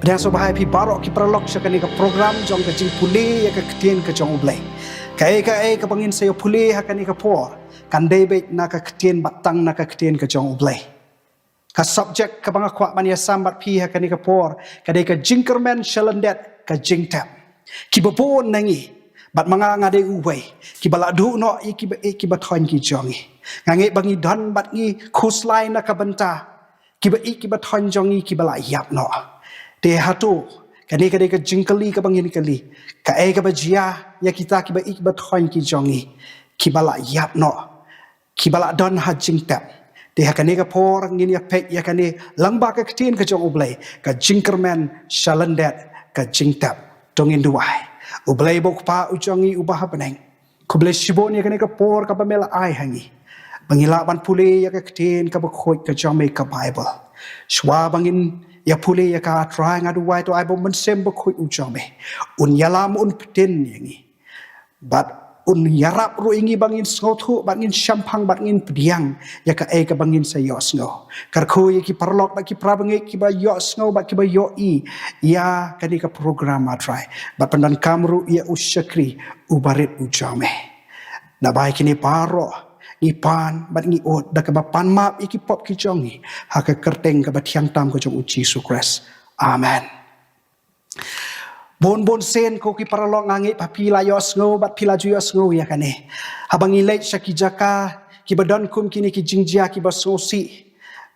Dan so bahai pi barok ki perlok syakani ka program jong ka jing puli ya ka ketien ka jong ublay. Ka ka pangin sayo puli hakani ka por. Kan debet na ka ketien batang na ka ketien ka jong ublay. Ka subject ka banga kwak mania sambat pi hakani ka por. Ka ka jingkermen shalandet ka jing tap. Ki babon nangi. Bat mga ngade uway. Ki balak du no ki baton ki jongi. Ngangi bangi don bat ngi kuslay na ka benta. Ki baton jongi ki balak yap no. Te hatu kani ka jingkali ka bangin kali ka ka bajia ya kita ki ba thon ki jongi ki bala yap no ki bala don ha jingtap te hakani ka por ngin ya pek ya kani langba ka ktin ka jong ublay ka jingkerman shalandet ka jingtap tongin duai ublay bok pa ujongi ubah peneng ku blay shibon ya kani ka por ka pamela ai hangi bangila ban pule ya ka ktin ka bakhoi ka jome ka bible shwa bangin ya pule ya ka try ngadu wai to ai bom mensem bakhui ujame un yalam un pten yangi but un yarap ru ingi bangin snothu bangin shampang bangin pdiang ya ka bangin sayos ngo karko ya ki parlok ba ki prabange ki ba yos ngo ba ki ba yo I ya kani ka program try ba pandan kamru ya usyakri ubarit ujame na bai kini paro ipan bat ngi ot da ka pan map iki pop ki jongi ha ka kerteng ka tiang tam ko jong uci sukres amen bon sen ko ki paralong ngangi papi la yos ngo bat pila ju yos ngo ya kane habangi late shaki jaka ki badon kum kini ki jingjia ki basosi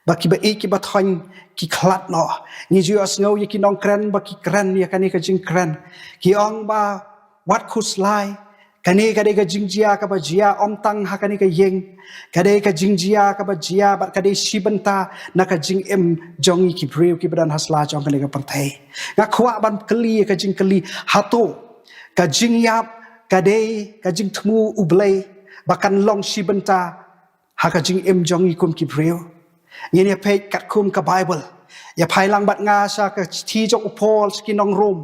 ba ki ba ki bathon ki khlat no ni ju yos ngo ki nong kren ba ki kren ya kane ka jing kren ki ong ba wat kuslai kani kadai ka jingjia ka bajia om tang hakani ka yeng kadai ka jingjia ka bajia bat kadai shibenta na ka jing em jongi ki breu ki badan hasla jong kani ka perthai nga khwa ban keli ka jing keli hato ka jing yap kadai ka jing thmu ublay bakan long shibenta ha ka jing em jongi kum ki breu ngene pe kat kum ka bible ya phailang bat nga sa ka thi jok upol skinong rom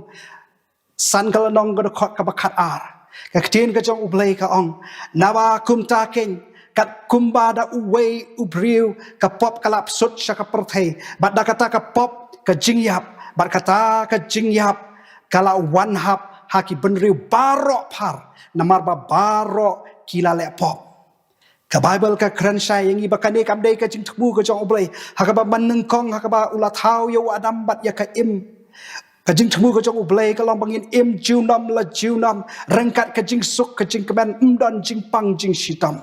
san kala nong ga khot ka bakhat ar ka ktin ka jong ublay ka ong nawa kum ta ken kat kumba da uway ubriu ka pop kalap sut sya ka perthai bat da kata ka pop ka jingyap bat kata ka jingyap kala one hap haki benriu barok par namar ba barok kila le pop ka bible ka kran syai yang iba kane kam dei ka jing thbu ka jong ublay hakaba manengkong hakaba ulathau yo adam bat ya ka im kajing thmu ka jong ublay ka long bangin im junam la junam rangkat kajing suk kajing kemen umdan jing pang jing sitam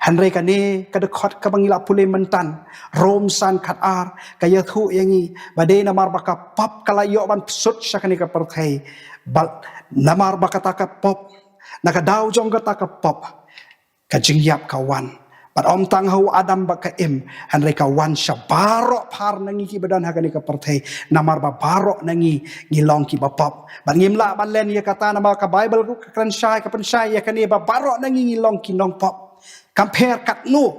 hanre kane ka de khot ka bangila pule mentan rom san khat ar ka ya thu yangi bade namar baka pap kala yo ban sut syakani ka perthai bal namar baka ta ka pop naka daw jong ka ta ka pop kajing yap kawan But om tang hau adam baka im hanre ka wan sya barok par nangi ki badan hakani ka perthai namar ba barok nangi ngilong ki bapap ban ngimla ban len ya kata nama ka bible ku kan syai ka pen syai ya kani ba barok nangi ngilong ki nong pop compare kat nu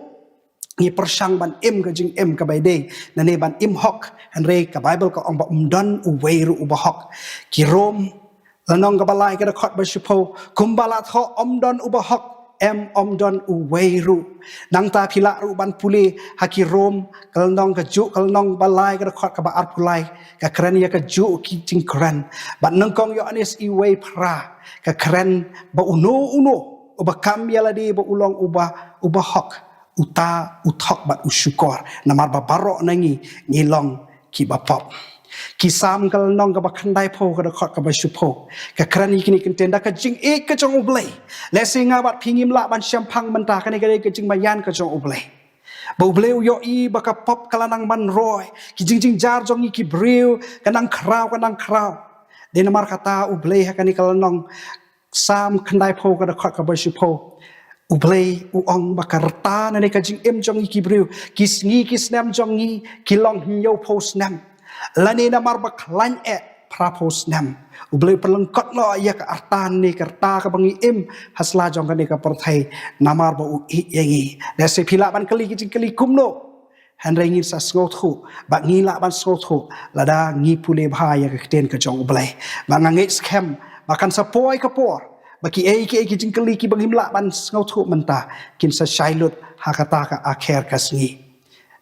ngi persang ban im ka jing im ka baide nane ban im hok hanre ka bible ka om ba umdan uweiru ubahok ki rom lanong ka balai ka khot ba shupo kumbala tho omdan ubahok omdon uweiru nang ta phila ru ban pule haki rom kalnong ka ju kalnong balai ka khot ka ba ar pulai ka kran ya ka ju ki ting kran ban nang kong yo anis iwei pra ka kran ba uno uba kam ya ladi ba ulong uba hok uta uthok bat usyukor namar ba barok nangi ngilong ki ba pop kisam kal nong ka bakhandai pho ka khot ka ba shupo ka krani kini kentenda ka jing ka jong ublay lesinga bat phingim la ban shampang menta ka ni ka jing mayan ka jong ublay ba ublay yo I baka pop kalanang man roy ki jing jar jong ki breu kanang kraw de namar kata ublay ha kani kal nong sam khandai pho ka khot ka ba shupo ublay uong bakarta na ni ka jing em jong ki breu kisngi kisnam jong ni kilong nyo post nam lani namar baklan prapos nam ublay perlengkot lo ya ka artan ni kerta ka bangi im hasla jong ka ni ka perthai namar ba u yangi da se phila ban kali ki kali kumno han rengi sa snothu ba ngila ban snothu lada ngi pule bha ya ka kten ka jong ublay ba ngangi scam bakan sa poi ka por baki ki kali ki bangim la ban snothu menta kin sa shailut hakata ka akher ka sngi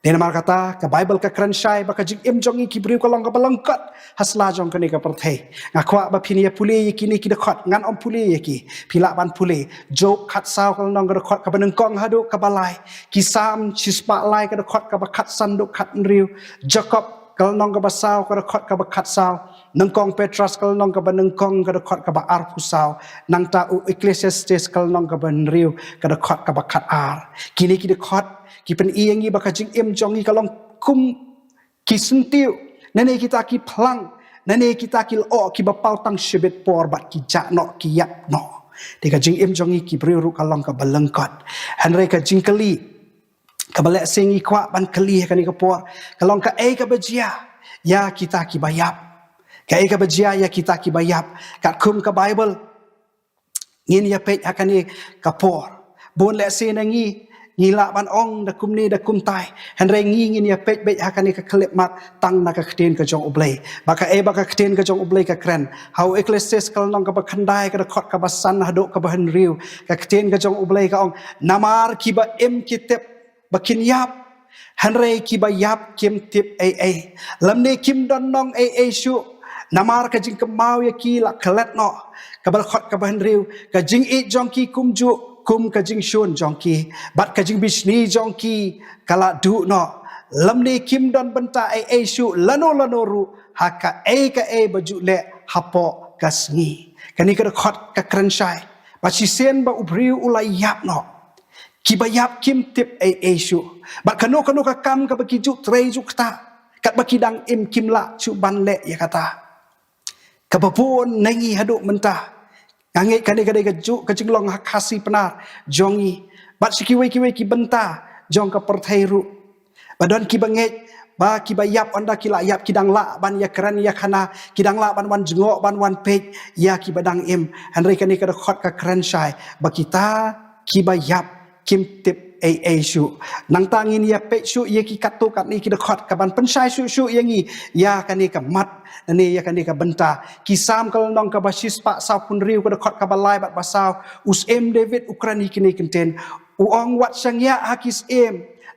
Dia nama kata ke Bible ke kerensyai baka jing im jongi ki beriu kalong ka balangkat hasla jong kene ka perthei ngakwa ba phinia puli kini ki dekhot ngan om puli ki phila ban puli job khat saw ka nong ka dekhot ka baneng kong hadu ka balai ki sam chispa lai ka dekhot ka ba khat sanduk khat riu Jacob kal nong ka ba saw ka dekhot ka ba khat saw nengkong Petrus kal nong ka ba nengkong ka dekhot ka ba ar pusaw nang ta u Ecclesiastes kal nong ka ba riu ka dekhot ka ba khat ar kini ki dekhot ki pen iangi baka jing im jongi kalong kum ki sentiu nane kita ki plang nane kita ki o ki bapau tang shibet por bat ki ja no ki yap no deka jing im jongi ki briru kalong ka balengkot hanre ka jing kali ka balek singi kwa ban kali ka ni ka por kalong ka ka bajia ya kita ki bayap ka ka bajia ya kita ki bayap kat kum ka Bible ngin ya pej akani ka por bon lek sinangi ngila ban ong da kum ni da kum tai han reng ngi ngin ya pej bej hakani ka klep mat tang na ka kten ka jong ublei baka baka kten ka jong ublei ka kren how Ecclesiastes kal nong ka ba khandai ka khot ka ba san hado ka ba han riu ka kten ka jong ublei ka ong namar ki ba em kitep bakin yap han rei ki ba yap kim tip lam ne kim don nong shu namar ka jing kemau ya ki la klet no ka ba khot ka ba han riu ka jing jong ki kum ju kum ka jing shun jongki bat ka jing bisni jongki kala du no lam ni kim don benta shu lano ru haka ka baju le hapo kasngi kani ka khot ka krenshai ba si sen ba ubriu ulai yap no ki ba yap kim tip shu bat kano ka kam ka baki ju trei ju kta kat baki dang im kim la chu ban le ya kata ka babon nangi hadu mentah Angit kadai kejuk kecing long hakasi penar jongi bat sikiwe ki benta jong ka perthairu badon ki banget ba ki bayap onda ki la yap kidang la ban ya kran ya khana kidang la ban wan jengok ban wan pej ya ki badang im hanrei kani ka khot ka kran shai ba kita ki bayap kim tip shu nang tangin ya pej shu ye ki katu kat ni ki khot ka ban penshai shu yangi ya kani ka mat ni ya kani ka benta kisam kal nong ka basis pa sa pun riu ka khot ka balai bat basau us David Ukraini kini kenten uong wat sangya hakis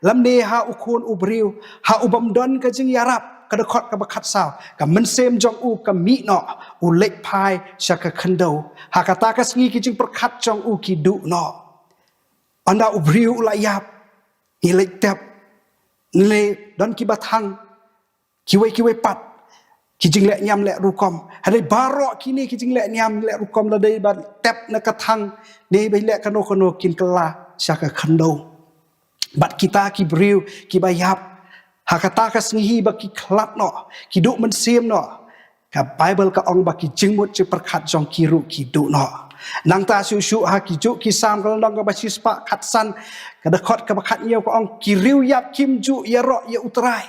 lam ne ha ukun ubriu ha ubam don ka jing yarap ka khot ka bakhat saw ka mensem jong u ka mi no u lek pai sha ka khando ha kata ka sngi ki jing perkhat jong u ki du no anda ubriu ulayap ilek tap le don ki bathang kiwe pat kijing lek nyam lek rukom hadai barok kini kijing lek nyam lek rukom la dai ba tap na kathang ne bai lek kano kin kala syaka khando bat kita ki briu ki bayap hakata ka sngi ba ki khlap no ki du men sim no ka Bible ka ong ba ki jingmut che perkhat jong ki ru ki du no nang ta shu ha ki ju ki sam kal nong ka ba sis pa khat san ka da khot ka ba khat nyau ka ong ki riu yap kim ju ya ro ya utrai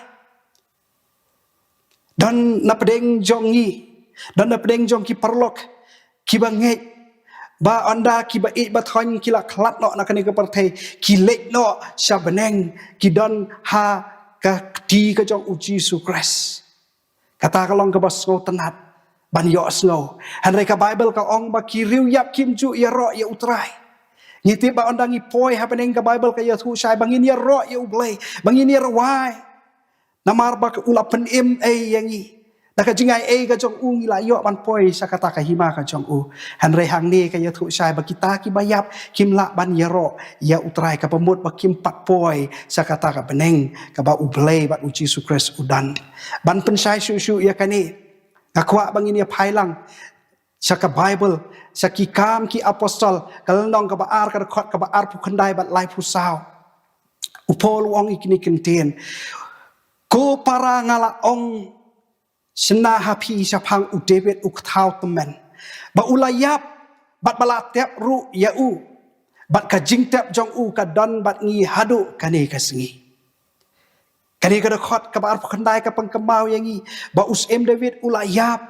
dan na pedeng jongi dan na pedeng jong ki perlok ki banget ba anda ki ba ba thon ki la khlat no na kani ka perthei ki lek no sha beneng ki don ha ka ti ka jong uji su Christ kata kalong ka bas ngo tenat ban yo snow han ka Bible ka ong ba ki riu yap kim ju ya ro ya utrai ngiti ba anda ngi poi ha beneng ka Bible ka ya thu shai bangin ya ro ya ublei bangin ya rawai namar ba ulapan yangi naka jingai ka jong u ngila yo ban poi sakata ka hima ka jong u han hang ni ka ya thu shai ba kita ki bayap kim la ban yaro ya utrai ka pemut ba kim pat poi sakata ka beneng ka ba ublei ba uji su Christ udan ban pensai shu ya kani akwa bangin ya phailang saka Bible saki kam ki apostol kal nong ka ba ar ka khot ka ba ar pu khandai bat lai pu sao upol wong ikini kenten ko para ngala ong sena hapi sapang u David u kthau temen ba ulayap bat bala tep ru ya u bat ka jing tep jong u ka don bat ngi hadu kani ka sngi kani ka khot ka bar khandai ka pangkamau yangi ba us David ulayap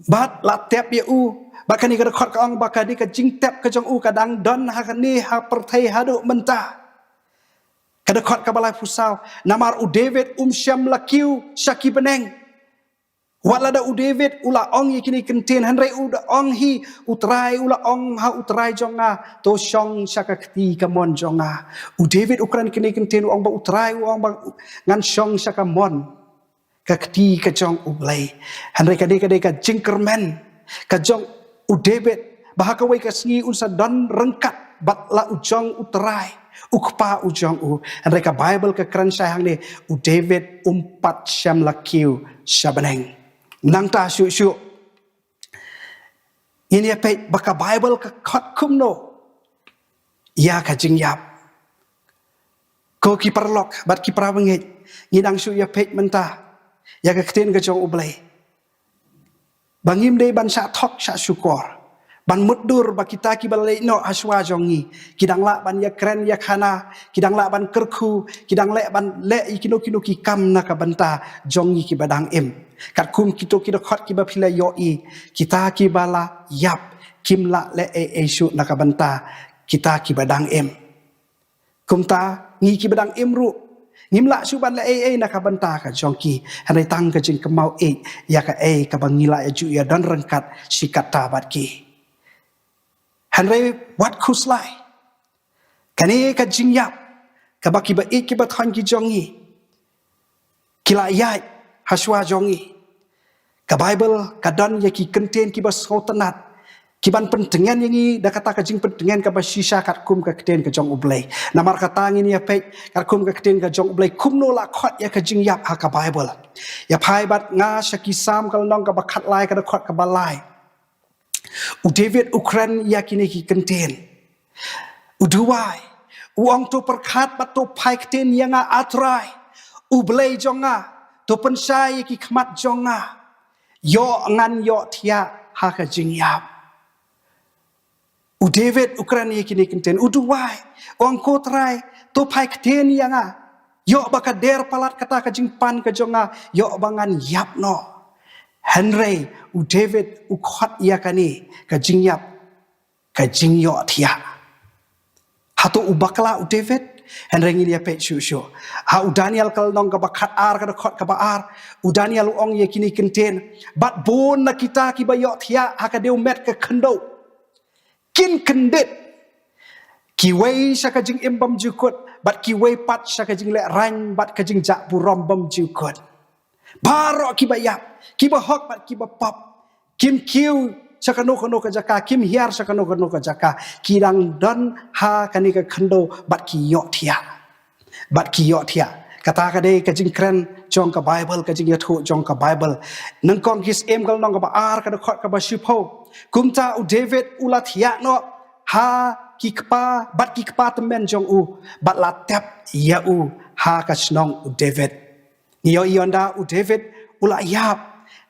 bat la tep ya u ba kani ka khot ka ong ba kani ka jing tep ka jong u ka dang don ha kani ha perthai hadu mentah kada khot ka balai pusau namar u David syam lakiu syaki beneng Walada u David ula ong ye kini kenten hanrei uda ong hi utrai ula ong ha utrai jonga to shong shaka kti kamon jonga. U David ukran kini kenten ong ba utrai ong ba ngan shong shaka mon ka kti ka jong ublai. Hanrei ka ka jingkermen ka jong u David bahakawai ka sngi unsa don rengkat bat la ujong utrai ukpa ujong u. Hanrei ka Bible ka kran sayang ni u David umpat syam lakiu syabaneng. Nang ta syu ini apa baka Bible ka khat kumno ya ka jingyap ko ki perlok bat ki prawengit ngidang syu ya pek menta ya ka kten ka jong ublai bangim de ban sa thok sa syukur ban muddur ba kita ki balai no aswa jongi kidang la ban ya kren ya khana kidang la ban kerku kidang le ban le ikino kino ki kam na ka banta jongi ki badang em kat kum kito khot ki ba phila yo i kita ki bala yap kim la le e shu na ka banta kita ki badang em kumta ngi ki badang em ru ngim la shu ban le e na ka banta ka jongki hanai tang ka jing kemau ya ka ka bangila ya ju ya dan rengkat sikata bat ki hanrei wat khuslai kani ka jingyap ka baki ba ki ba thon ki jongi kila yai haswa jongi ka Bible ka dan ya ki kenten ki ba sotanat ki ban pentengan yangi da kata ka jing pentengan ka ba shisha kat kum ka keten ka jong ublai namar kata ngini ya pe kat kum ka keten ka jong ublai kum no la khot ya ka jingyap ha ka Bible ya phai bat nga shaki sam kal nong ka ba khat lai ka da khot ka ba lai u David Ukran yakini ki kenten u duai u ong to perkhat bat to phai kten yanga atrai u blai jonga to pensai ki khmat jonga yo ngan yo thia ha ka jingyap u David Ukran yakini kenten u duai ong ko trai to phai kten yanga yo baka der palat kata ka jingpan ka jonga yo bangan yap no Henry u David u khot yakani ka jingyap ka jingyo thia hato u bakla u David Henry ngili pe shu ha u Daniel kal nong ka bakhat ar ka khot ka ba ar u Daniel u ong yakini kenten bat bon na kita ki ba yo thia ha ka deu met ka khando kin kendet ki wei shaka jing embam jukut bat ki wei pat shaka jing le ran bat ka jing ja burom bam jukut barok ki ba yap ki ba hok bat ki ba pop kim kiu sakano kono ka jaka kim hiar sakano kono ka jaka kirang don ha kani ka khando bat ki yo thia kata ka de ka jing kren jong ka Bible ka jing yathu jong ka Bible nang kong his em kal nong ka ba ar ka khot ka ba shipho kumta u David ula thia no ha ki kpa bat ki kpa temen jong u bat la tap ya u ha ka snong u David yo yonda u David ula yap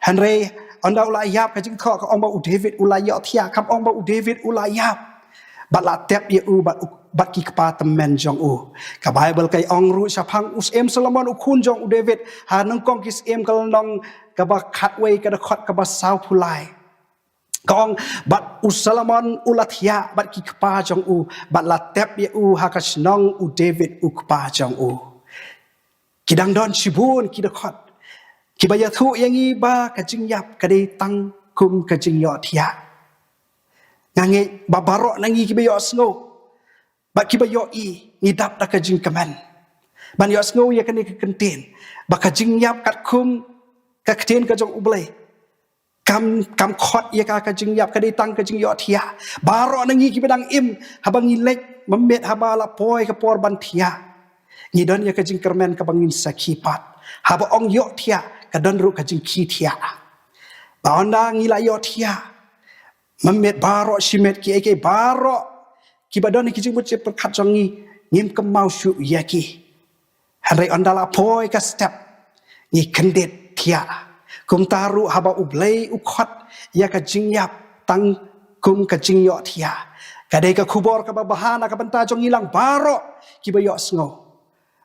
Henry onda ula yap ka jing tho ka ong ba u David ula yo thia khap ong ba u David ula yap bat la tap ya u bat ki kpa temen jong u ka Bible kai ong ru saphang us em Solomon u khun jong u David ha nang kong kis em kal nong ka ba khat wei ka da khot ka ba sau phulai kong bat u Solomon ula thia bat ki kpa jong u bat la tap ya u ha ka snong u David u kpa jong u kidang don shibun ki da khot ki ba ya thu yangi ba ka jingyap ka de tang kum ka jingyo thia ngange ba barok nangi ki ba yo sngo ba ki ba yo i ngidap da ka jing kaman ban yo sngo ya kan ka kenten ba ka jingyap kat kum ka kten ka jong ublai kam khot ya ka jingyap ka de tang ka jingyo thia barok nangi ki badang im habang ilek memet habala poi ka por ban thia ngidon ya ka jing kermen ka bangin sakipat haba ong yo thia ka don ru ka jing ki thia ba onda ngila yo thia memet baro shimet ki eke baro ki badon ki jing buche perkhat jongi ngim kemau shu yaki hanrai ondala poi ka step ni kendet thia kum taru haba ublei ukhot ya ka jingyap tang kum ka jingyo thia kadai ka khubor ka bahana ka banta jongi lang baro ki bayo sngo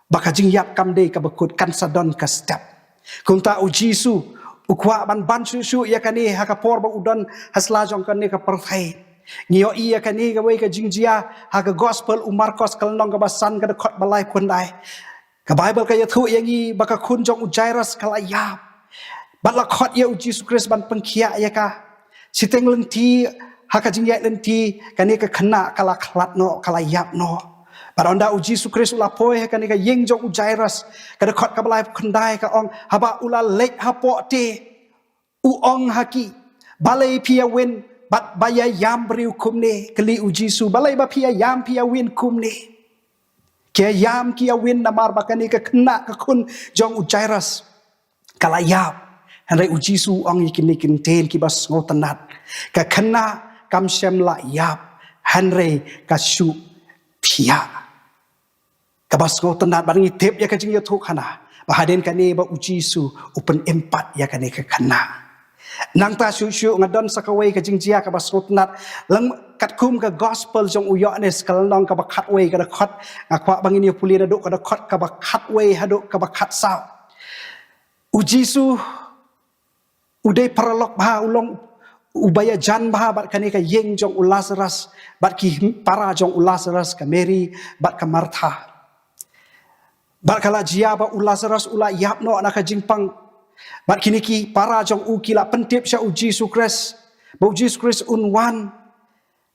baka jingyap kam dei ka bakut kan sadon ka step kum ta u Jisu ukwa ban su ya kani ha ka por ba udon hasla jong kan ne ka parthai ngio i ya kani ka wei ka jingjia ha ka gospel u Marcos kal nong ka basan ka khot balai kun dai ka Bible ka yathu yangi baka khun jong u Jairus kala yap บัดละคอดเยอุจิสุคริสบันปังเคียยกะสิเต็งลันทีหากจิงใหญ่ลันทีกันนี่ก็ขณะกะละคลัดเนาะกะละยับเนาะบัดอนดาอุจิสุคริสอุลาโพยกันนี่ก็ยิงจงอุจายรัสกะดะคอดกะบลายคันได้กะองหะบะอุลาเล็กฮะโปเตอุองฮากิบาเลเพียเวนบัดบายายามบริวคุมเนกะลีอุจิสุบาเลบะเพียยามเพียเวนคุมเนเกียยามเกียเวนนามารบะกันนี่ก็ขณะกะคุณจงอุจายรัสกะละยับHenry ujisu ang ikin ten kibas ngotanat ka kena kam sem la yap Henry kasu thia kabas ngotanat barang itep ya kajing ya thuk hana bahaden kane ba ujisu open empat ya kane ka kena nang ta shu ngadon sakawai kajing jia kabas ngotanat lang katkum ka gospel jong uyones kalong ka bakhat we ka dakhat akwa bangin ya puli daduk ka dakhat ka bakhat we haduk ka bakhat saw ujisu udai paralok bah ulong ubaya jan bah bat kane ka yeng jong Lazarus bat ki para jong Lazarus ka Mary bat ka Martha bat kala jia ba Lazarus ula yap no anaka jingpang bat kini ki para jong ukila pentip sya Jesus Christ ba Jesus Christ unwan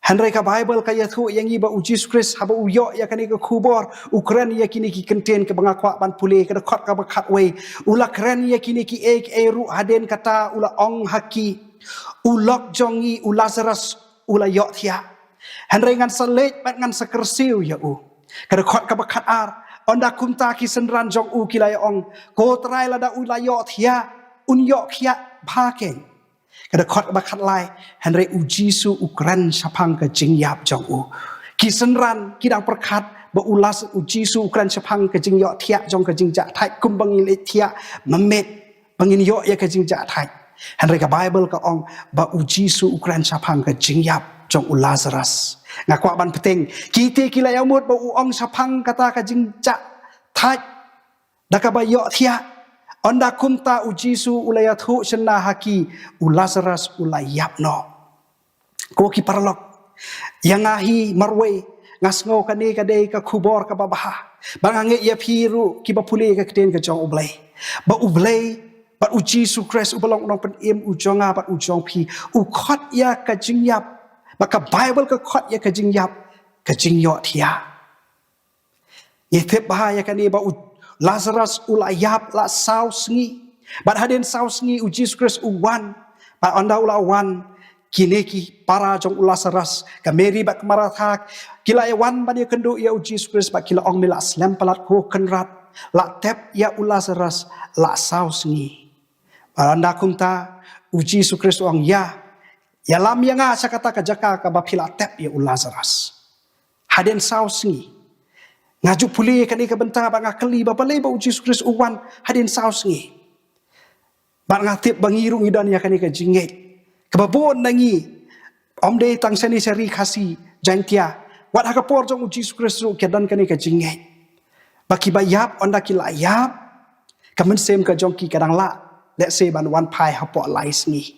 Henry ka Bible ka yathu yang iba Jesus Christ haba uyo ya kani ka kubor ukran ya kini ki contain ka bangakwa ban pule ka khot ka bakhat we ula kran ya kini ki ek eru haden kata ula ong haki ulok jongi Lazarus ula yo thia Henry ngan salet bat ngan sakersiu ya ka khot ka bakhat ar onda kumta ki senran jong kilai ong ko trai lada ula yo thia un yo khia bhakeng kada khot bakhat lai Henry ujisu ukran sapang ka jingyap jong kisenran kidang perkhat ba ulas ujisu ukran sapang ka jingyo thia jong ka jingja thai kumbang ile thia mamet bangin yo ya ka jingja thai Henry ka Bible ka ong ba ujisu ukran sapang ka jingyap jong Lazarus ngakwa ban peteng kite kila yamut ba uong sapang kata ka jingja thai daka ba yo thia Onda kumta ujisu ulayathu shenna haki Lazarus ulayap no. Ko ki paralok yang ahi marwe ngasngo kane kade ka kubor ka babaha. Bangange ya piru ki bapule ka keden ka jong ublay. Ba ublay ba ujisu Christ ubalong nong pen im ujonga ba ujong pi ukot ya ka jingyap. Maka Bible ka khot ya ka jingyap ka jingyo thia. Yethep bahaya kane ba Lazarus ulayap la sausngi bat haden sausngi Jesus Christ uwan ba onda ula wan kineki para jong Lazarus ka Mary bat Martha kila wan ban ya kendu ya Jesus Christ ba kila ong mila slam palat ko kenrat la tep ya Lazarus la sausngi anda kumta Jesus Christ ong ya lam yang nga sa kata ka jaka ka ba pila tep ya Lazarus haden sausngi ngaju puli kan ika benta ba ngakeli ba palay ba Jesus Christ uwan hadin saus ngi ba ngatip bangirung idan ya kan ika jinget kababon nangi omde tang seni seri khasi jantia wat hakapor jong Jesus Christ ru kedan kan ika jinget baki bayap onda kilayap kamen sem ka jong ki kadang la let's say ban one pai hapo lais ngi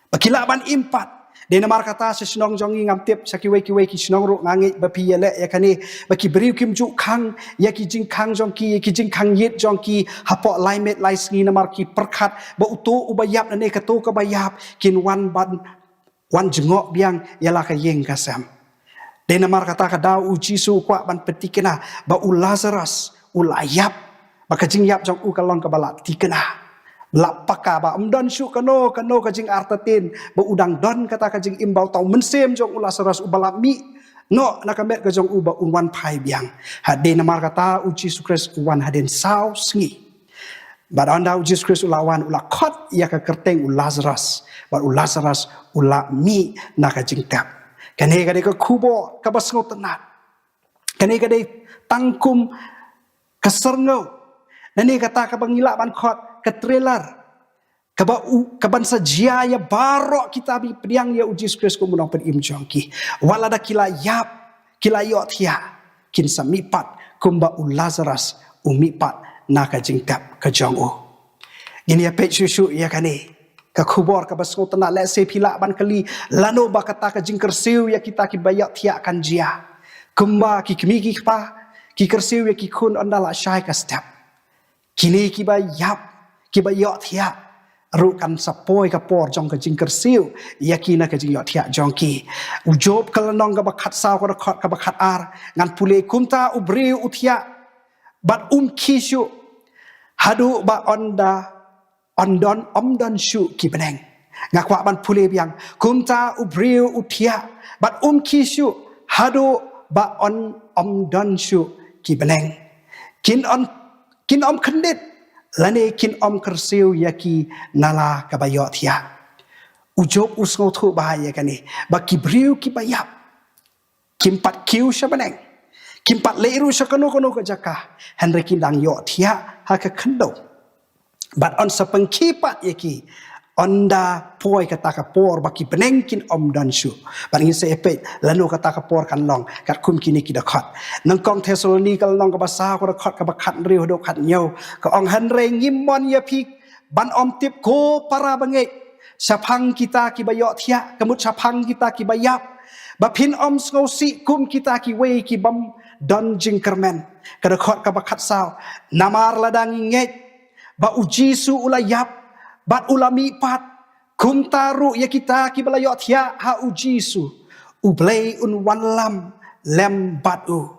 bakila ban impat de namar kata sesenong jongi ngamtip sakiwe kiwe ki senong ru ngangi bapi yele ya kani baki beriu kim ju khang ya ki jing khang jongki ki jing khang yit jongki hapo laimet laisngi namar ki perkhat ba utu ubayap nane katu ka bayap kin wan jengok biang yala ka yeng kasam de namar kata ka dau ujisu kwa ban petikena ba Lazarus ulayap baka jing yap jong kalong ka balat tikena lapaka ba umdon syu kano ka jing artatin ba udang don kata ka jing imbau tau mensem jong Lazarus ubalami no nakamet ka jong uba unwan pai biang hade namar kata Jesus Christ uwan haden saw sngi ba anda Jesus Christ ulawan ula khot ya ka kerteng Lazarus ba Lazarus ula mi naka jing tap kane ka kubo ka basngo tenat kane ka tangkum kaserngau nani kata ka bangila ban khot ke trailer kaban sajia ya barok kita bi pediang ya Jesus Christ ko munang pedim jongki walada kila yap kila yot ya kin samipat kumba Lazarus umipat naka jingtap ka jongo ini ya pet susu ya kane ka kubor ka basngo tana le se pila ban kali lano ba kata ka jingkersiu ya kita ki bayat ya kan jia kumba ki kimi ki pa ki kersiu ya ki kun andala syai ka step kini ki bayap kiba yo thia rukan sapoi ka por jong ka jing kersiu yakina ka jing yo thia jongki ujob kalanong ka bakhat saw ka khot ka bakhat ar ngan pule kumta ubriu uthia bat kishu hadu ba ondon omdon shu ki beneng ngakwa ban pule biang kumta ubriu uthia bat kishu hadu ba omdon shu ki beneng kin om khandit lane kin om kersiu yaki nala kabayo thia ujob usngo thu bahaya kani baki briu ki bayap kimpat kiu shabaneng kimpat leiru shakano kono ka jaka henry kindang yo thia ha ka khando bat on sapang kipat yaki onda poi kata ka por baki beneng kin om dan shu baring se epe lano kata ka por kan long kat kum kini ki dakhat nang kong Thessaloni kal long ka basa ko dakhat ka bakhat riu do khat nyau ka ong han re ngimon ya phik ban om tip ko para bange sapang kita ki bayo thia kamut sapang kita ki bayap ba phin om sngo si kum kita ki we ki bam don jingkermen ka dakhat ka bakhat saw namar ladang nget ba uji su ulayap bat ulami pat kum taru ya kita ki balayo thia ha ujisu ublei un wan lam lem batu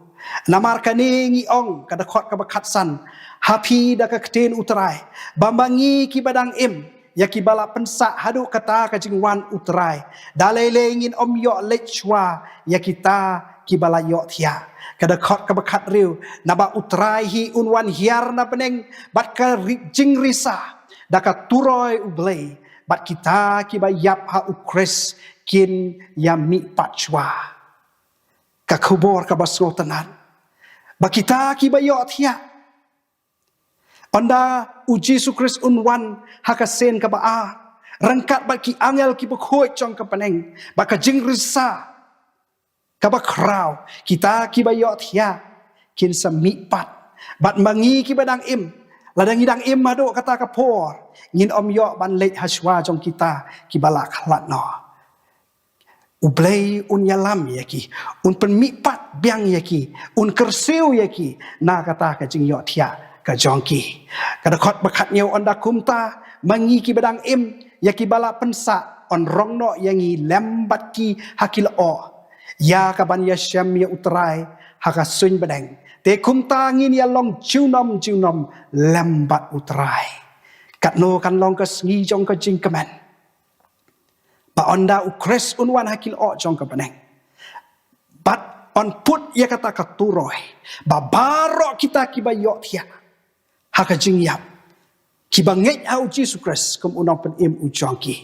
namar kani ngi ong kada khot ka bakhat san hapi da ka kten utrai bambangi ki badang im ya ki bala pensa hadu kata ka jingwan utrai dalele ngin om yo lechwa ya kita ki balayo thia kada khot ka bakhat riu naba utrai hi un wan hiar na peneng bat ka jing risa daka turoi ublei bat kita ki bayap ha ukres kin yami pachwa ka khubor ka basgo tanan ba kita ki bayo thia onda uji sukris unwan ha ka sen ka ba rangkat ba ki angel ki bukhoi chong ka paneng ba ka jing risa ka ba kraw kita ki bayo thia kin sami pat bat mangi ki badang im ladang idang im madu kata kapor ngin om yo ban leit haswa jong kita ki balak halat no ublei un yalam yaki un penmipat biang yaki un kersiu yaki na kata ka jing yo thia ka jongki kada khot bakhat nyau onda kumta mangi ki badang im yaki bala pensa on rongno yangi lembat ki hakil o ya ka ban yasham ya utrai haka sun badang te kumta ngin ya long junom lambat utrai kat no kan long ka sngi jong ka jing kaman ba onda ukres unwan hakil o jong ka baneng bat on put ya kata ka turoi ba barok kita ki bayo thia haka jing yap ki banget au Jesus Christ kum unong pen im u jongki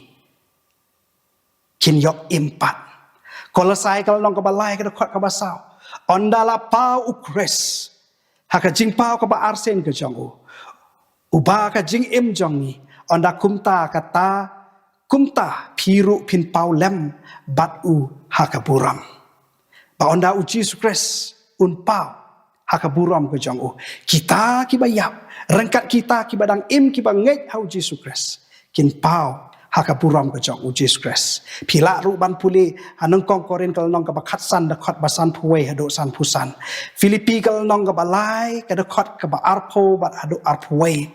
kin yok impat kolosai kal long ka balai ka khot ka basau onda la pau ukres haka jing pau ka ba arsen ka jong uba ka jing im jong ni onda kumta kata kumta piru pin pau lem bat u haka buram ba onda u Jesus Christ un pau haka buram ka jong kita ki bayap rangkat kita ki badang im ki banget hau Jesus Christ kin pau haka buram ka jong Jesus Christ pila ru ban puli anong kong korin kal nong ka bakhat san da khot basan phuwe hado san phusan Filipi kal nong ka balai ka da khot ka ba arpho bat hado arphuwe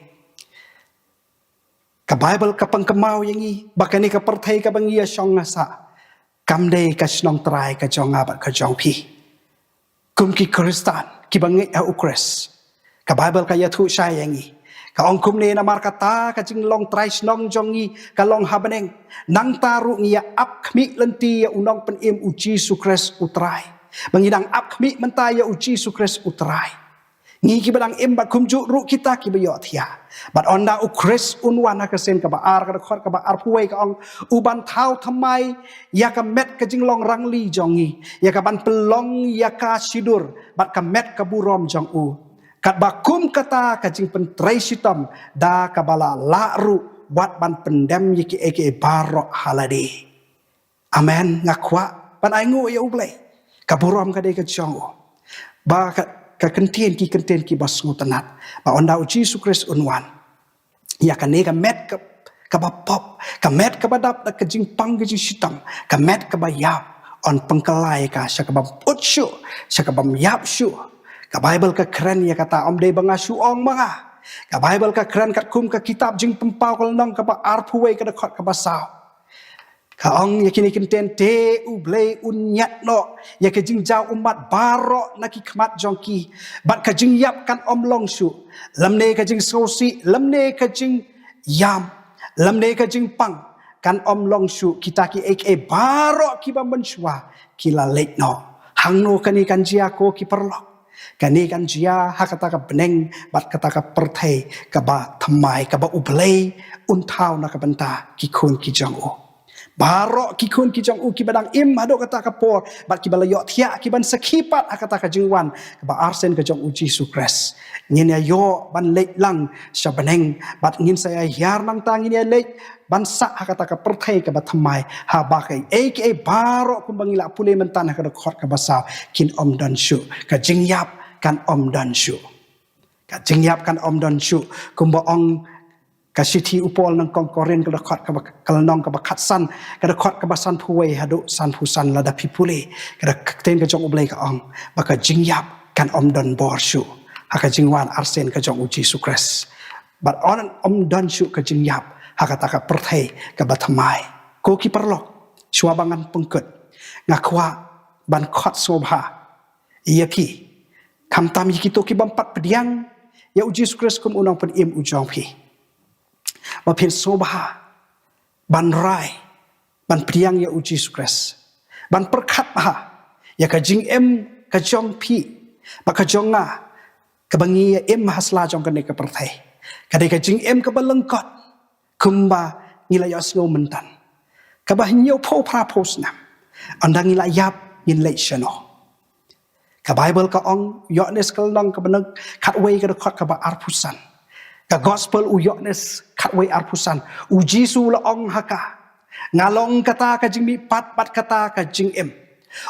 ka Bible ka pangkamau yangi bakani ka perthai ka bangia song ngasa kamde ka snong trai ka jong abat ka jong pi kum ki Kristan ki banget ha ukres ka Bible ka yathu sai yangi ka ongkum ne namar kata ka jing long trai snong jongi ka long habaneng nang taru ngia ap khmi lenti ya unong pen im u Jesus Christ utrai mangidang ap khmi menta ya u Jesus Christ utrai ngi ki badang im ba kumju ru kita ki bayo thia bat onda u Christ unwan ka sen ka ba ar ka khot ka ba ar puai ka ong uban thau thamai ya ka met ka jing long rangli jongi ya ka ban pelong ya ka sidur bat ka met ka burom jong u kat bakum kata kajing pentrai sitam da kabala laru buat ban pendem yiki eke barok halade amen ngakwa pan aingu ya ublai kaburam kade ka jongo ba ka kenten ki bas ngutanat ba onda uji sukres unwan ya kane ka met ka bapop ka met ka badap da kajing pang kajing sitam ka met ka bayap on pengkelai ka syakabam utsyu syakabam yap syu ka Bible ka keren ya kata om de bangasu ong mga Ka Bible ka kran kat kum ka kitab jing pempau kal nong ka ba arpuwe ka dekot ka basau. Ka ong ya kini kinten te ublei unyat no ya ka jing jau umat barok na ki kmat jongki bat ka jing yap kan om long su lamne ka jing sosi lamne ka jing yam lamne ka jing pang kan om long su kita ki ek barok ki ba menshwa kila lek no hangno kani kan jia ko ki perlok kani kan jia hakata ka beneng bat kata ka perthai ka ba thamai ka ba ublei untau na ka banta ki khun ki jang o barok ki khun ki jang u ki badang im hado kata ka por bat ki balayok thia ki ban sakipat kata ka jingwan ka ba arsen ka jang u Jesus Christ ngin ya yo ban lek lang sya beneng bat ngin saya yar nang tang ngin ya lek ban sa kata ka perthai ka ba thamai ha ba kai aka barok kum bangila pule mentan ka khot ka basau kin om dan shu ka jingyap kan om dan shu ka jingyap kan om dan shu kum ba ong kasiti upol nang kong koren ka khot ka kalnong ka khat san ka khot ka basan phuwe hadu san phusan lada pipule ka ten ka jong ublei ka ong ba ka jingyap kan om dan bor shu haka jingwan arsen ka jong u Jesus Christ but on om dan shu ka jingyap haka taka perthai ka bathamai ko ki perlok swabangan pengkut ngakwa ban khot sobha yaki kamtam yiki to ki bampat pediang ya u Jesus Christ kum unang pen im ujong phi ma phin sobha ban rai ban pediang ya u Jesus Christ ban perkhat ha ya ka jing em ka jong phi ba ka jong nga ka bangi ya em hasla jong ka ne ka perthai ka de ka jing em ka balengkot kumba ngilayos ngo mentan kabah nyo po pra posnam andang ilayap in leishano ka Bible ka ong yoknes kalong ka banag katway ka khot ka ba arpusan ka gospel u yoknes katway arpusan u Jisu la ong haka ngalong kata ka jing mi pat kata ka jing em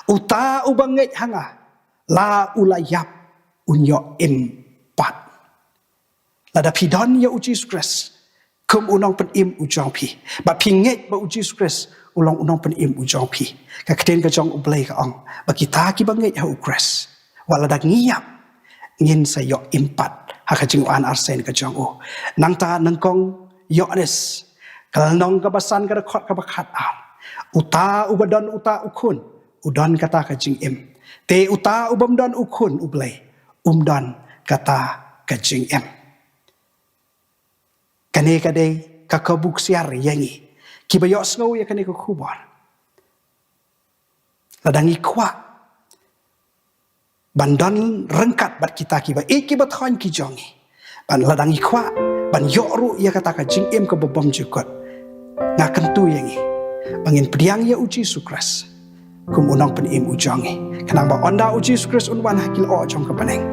uta ubangej hanga la ulayap unyo em pat lada pidon ya u Jesus Christ kum unong pen im ujong pi ba pinget ba u Jesus Christ ulong unong pen im ujong pi ka keten ka jong ublei ka ong ba kita ki banget ha u Christ wala dak ngiyap ngin sa yo impat ha ka jing an arsen ka jong u nang ta nang kong yones kal nong ka basan ka khot ka bakhat a uta ubadon uta ukun udon kata ka jing im te uta ubam don ukun ublei don kata ka jing em kane kade ka kabuk siar yangi kibayok sngo ya kane ko kubar ladangi kwa bandan rengkat bat kita kiba kiba thon ki jongi ban ladangi kwa ban yoru ya kata ka jing em ka bobom jukot ngaken tu yangi bangin pediang ya uji sukras kum unang pen im ujongi kanang ba onda uji sukras unwan hakil o jong ka paneng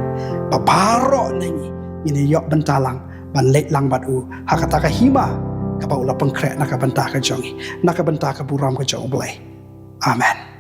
ba baro nangi ini yok bentalang ban lek lang bat u hakata ka hima ka ba ula pengkrek nak bentah ka jongi nak bentah ka buram ka jong blai amen.